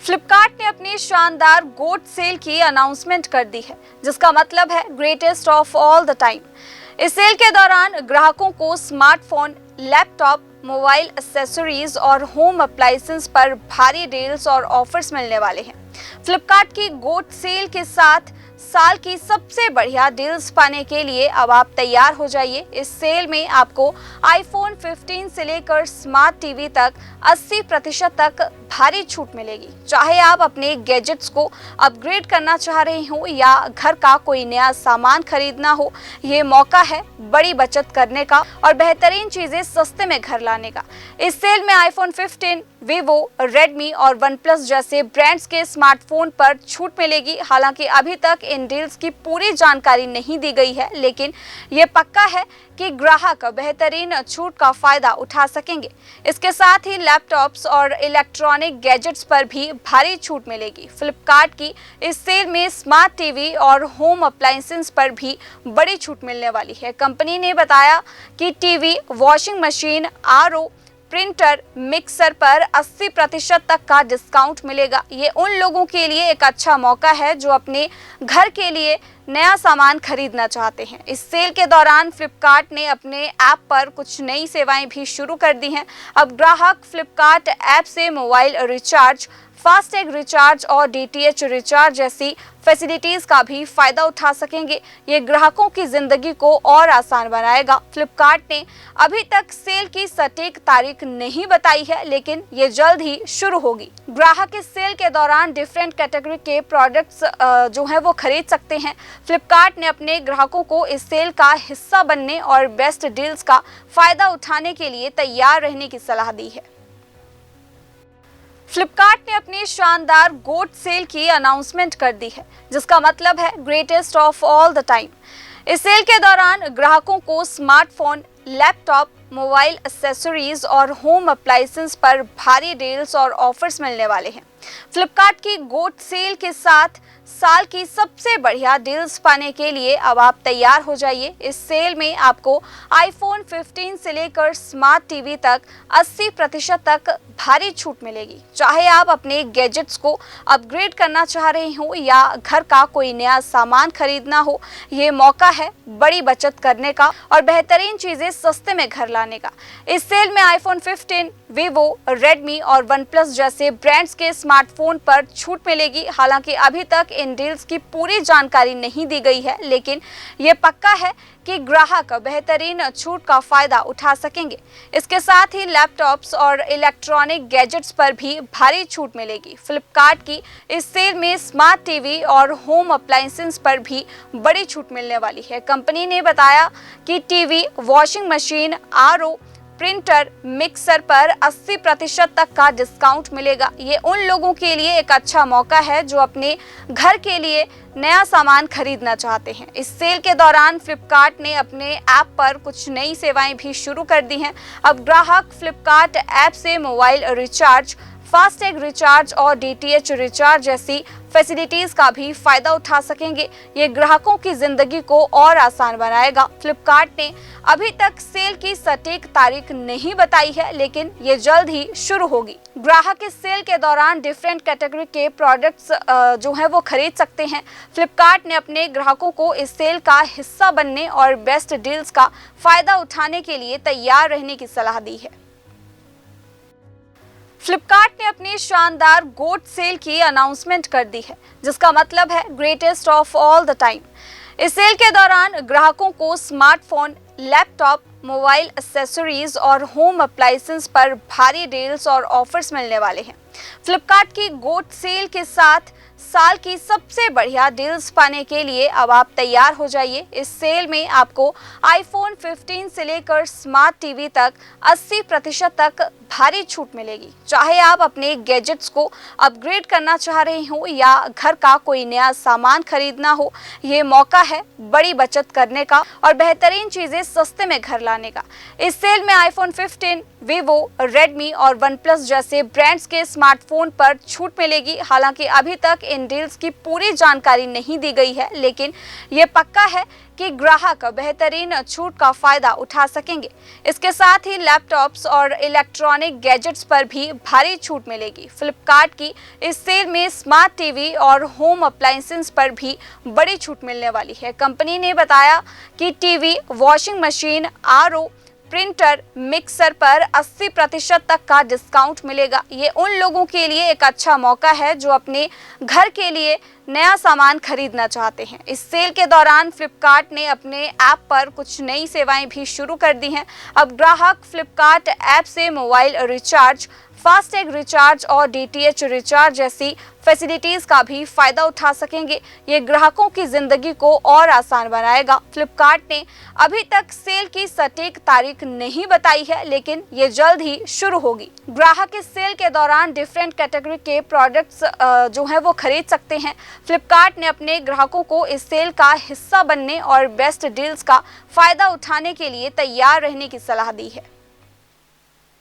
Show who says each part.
Speaker 1: फ्लिपकार्ट ने अपनी शानदार गोट सेल की अनाउंसमेंट कर दी है, जिसका मतलब है greatest of all the time. इस सेल के दौरान ग्राहकों को स्मार्टफोन, लैपटॉप, मोबाइल एक्सेसरीज और होम अप्लायंसेस पर भारी डील्स और ऑफर्स मिलने वाले हैं। फ्लिपकार्ट की गोट सेल के साथ साल की सबसे बढ़िया डील्स पाने के लिए अब आप तैयार हो जाइए। इस सेल में आपको आईफोन 15 से लेकर स्मार्ट टीवी तक 80% तक भारी छूट मिलेगी। चाहे आप अपने गैजेट्स को अपग्रेड करना चाह रहे हो या घर का कोई नया सामान खरीदना हो, ये मौका है बड़ी बचत करने का और बेहतरीन चीजें सस्ते में घर लाने का। इस सेल में आईफोन 15, वीवो, रेडमी और वन प्लस जैसे ब्रांड्स के स्मार्टफोन पर छूट मिलेगी। हालांकि अभी तक इन डील्स की पूरी जानकारी नहीं दी गई है, लेकिन ये पक्का है कि ग्राहक बेहतरीन छूट का फायदा उठा सकेंगे। इसके साथ ही लैपटॉप्स और इलेक्ट्रॉनिक गैजेट्स पर भी भारी छूट मिलेगी। फ्लिपकार्ट की इस सेल में स्मार्ट टीवी और होम अप्लायंसेस पर भी बड़ी छूट मिलने वाली है। कंपनी ने बताया कि TV, washing machine, RO, printer, mixer पर 80% तक का डिस्काउंट मिलेगा। ये उन लोगों के लिए एक अच्छा मौका है जो अपने घर के लिए नया सामान खरीदना चाहते हैं। इस सेल के दौरान फ्लिपकार्ट ने अपने ऐप पर कुछ नई सेवाएं भी शुरू कर दी हैं। अब ग्राहक फ्लिपकार्ट ऐप से मोबाइल रिचार्ज, फास्टैग रिचार्ज और डीटीएच रिचार्ज जैसी फैसिलिटीज का भी फायदा उठा सकेंगे। ये ग्राहकों की जिंदगी को और आसान बनाएगा। फ्लिपकार्ट ने अभी तक सेल की सटीक तारीख नहीं बताई है, लेकिन ये जल्द ही शुरू होगी। ग्राहक इस सेल के दौरान डिफरेंट कैटेगरी के प्रोडक्ट्स जो है वो खरीद सकते हैं। फ्लिपकार्ट ने अपने ग्राहकों को इस सेल का हिस्सा बनने और बेस्ट डील्स का फायदा उठाने के लिए तैयार रहने की सलाह दी है। फ्लिपकार्ट ने अपनी शानदार गोट सेल की अनाउंसमेंट कर दी है, जिसका मतलब है greatest of all the time. इस सेल के दौरान ग्राहकों को स्मार्टफोन, लैपटॉप, मोबाइल एक्सेसरीज और होम अप्लायंसेस पर भारी डील्स और ऑफर्स मिलने वाले हैं। फ्लिपकार्ट की गोट सेल के साथ साल की सबसे बढ़िया डील्स पाने के लिए अब आप तैयार हो जाइए। इस सेल में आपको आईफोन 15 से लेकर स्मार्ट टीवी तक 80% तक भारी छूट मिलेगी। चाहे आप अपने गैजेट्स को अपग्रेड करना चाह रहे हो या घर का कोई नया सामान खरीदना हो, ये मौका है बड़ी बचत करने का और बेहतरीन चीजें सस्ते में घर लाने का। इस सेल में आईफोन 15, वीवो, रेडमी और वन प्लस जैसे ब्रांड्स के स्मार्टफोन पर छूट मिलेगी। हालांकि अभी तक इन डील्स की पूरी जानकारी नहीं दी गई है, लेकिन ये पक्का है कि ग्राहक बेहतरीन छूट का फायदा उठा सकेंगे। इसके साथ ही लैपटॉप्स और इलेक्ट्रॉनिक गैजेट्स पर भी भारी छूट मिलेगी। फ्लिपकार्ट की इस सेल में स्मार्ट टीवी और होम अप्लायंसेस पर भी बड़ी छूट मिलने वाली है। कंपनी ने बताया कि TV, washing machine, RO, printer, mixer पर 80% तक का डिस्काउंट मिलेगा। ये उन लोगों के लिए एक अच्छा मौका है जो अपने घर के लिए नया सामान खरीदना चाहते हैं। इस सेल के दौरान फ्लिपकार्ट ने अपने ऐप पर कुछ नई सेवाएं भी शुरू कर दी हैं। अब ग्राहक फ्लिपकार्ट ऐप से मोबाइल रिचार्ज, फास्टैग रिचार्ज और डीटीएच रिचार्ज जैसी फैसिलिटीज का भी फायदा उठा सकेंगे। ये ग्राहकों की जिंदगी को और आसान बनाएगा। फ्लिपकार्ट ने अभी तक सेल की सटीक तारीख नहीं बताई है, लेकिन ये जल्द ही शुरू होगी। ग्राहक इस सेल के दौरान डिफरेंट कैटेगरी के प्रोडक्ट्स जो है वो खरीद सकते हैं। फ्लिपकार्ट ने अपने ग्राहकों को इस सेल का हिस्सा बनने और बेस्ट डील्स का फायदा उठाने के लिए तैयार रहने की सलाह दी है। फ्लिपकार्ट ने अपनी शानदार गोट सेल की अनाउंसमेंट कर दी है, जिसका मतलब है greatest of all the time. इस सेल के दौरान ग्राहकों को स्मार्टफोन, लैपटॉप, मोबाइल एक्सेसरीज और होम अप्लायंसेस पर भारी डील्स और ऑफर्स मिलने वाले हैं। फ्लिपकार्ट की गोट सेल के साथ साल की सबसे बढ़िया डील्स पाने के लिए अब आप तैयार हो जाइए। इस सेल में आपको आईफोन 15 से लेकर स्मार्ट टीवी तक 80% तक भारी छूट मिलेगी। चाहे आप अपने गैजेट्स को अपग्रेड करना चाह रहे हो या घर का कोई नया सामान खरीदना हो, ये मौका है बड़ी बचत करने का और बेहतरीन चीजें सस्ते में घर लाने आनेगा। इस सेल में आईफोन 15, वीवो, रेडमी और वन प्लस जैसे ब्रांड्स के स्मार्टफोन पर छूट मिलेगी। हालांकि अभी तक इन डील्स की पूरी जानकारी नहीं दी गई है, लेकिन ये पक्का है कि ग्राहक बेहतरीन छूट का फायदा उठा सकेंगे। इसके साथ ही लैपटॉप्स और इलेक्ट्रॉनिक गैजेट्स पर भी भारी छूट मिलेगी। फ्लिपकार्ट की इस सेल में स्मार्ट टीवी और होम अप्लायंसेस पर भी बड़ी छूट मिलने वाली है। कंपनी ने बताया कि TV, washing machine, RO, printer, mixer पर 80% तक का डिस्काउंट मिलेगा। ये उन लोगों के लिए एक अच्छा मौका है जो अपने घर के लिए नया सामान खरीदना चाहते हैं। इस सेल के दौरान फ्लिपकार्ट ने अपने ऐप पर कुछ नई सेवाएं भी शुरू कर दी हैं। अब ग्राहक फ्लिपकार्ट ऐप से मोबाइल रिचार्ज, फास्टैग रिचार्ज और डीटीएच रिचार्ज जैसी फैसिलिटीज का भी फायदा उठा सकेंगे। ये ग्राहकों की जिंदगी को और आसान बनाएगा। फ्लिपकार्ट ने अभी तक सेल की सटीक तारीख नहीं बताई है, लेकिन ये जल्द ही शुरू होगी। ग्राहक इस सेल के दौरान डिफरेंट कैटेगरी के प्रोडक्ट्स जो हैं वो खरीद सकते हैं। फ्लिपकार्ट ने अपने ग्राहकों को इस सेल का हिस्सा बनने और बेस्ट डील्स का फायदा उठाने के लिए तैयार रहने की सलाह दी है।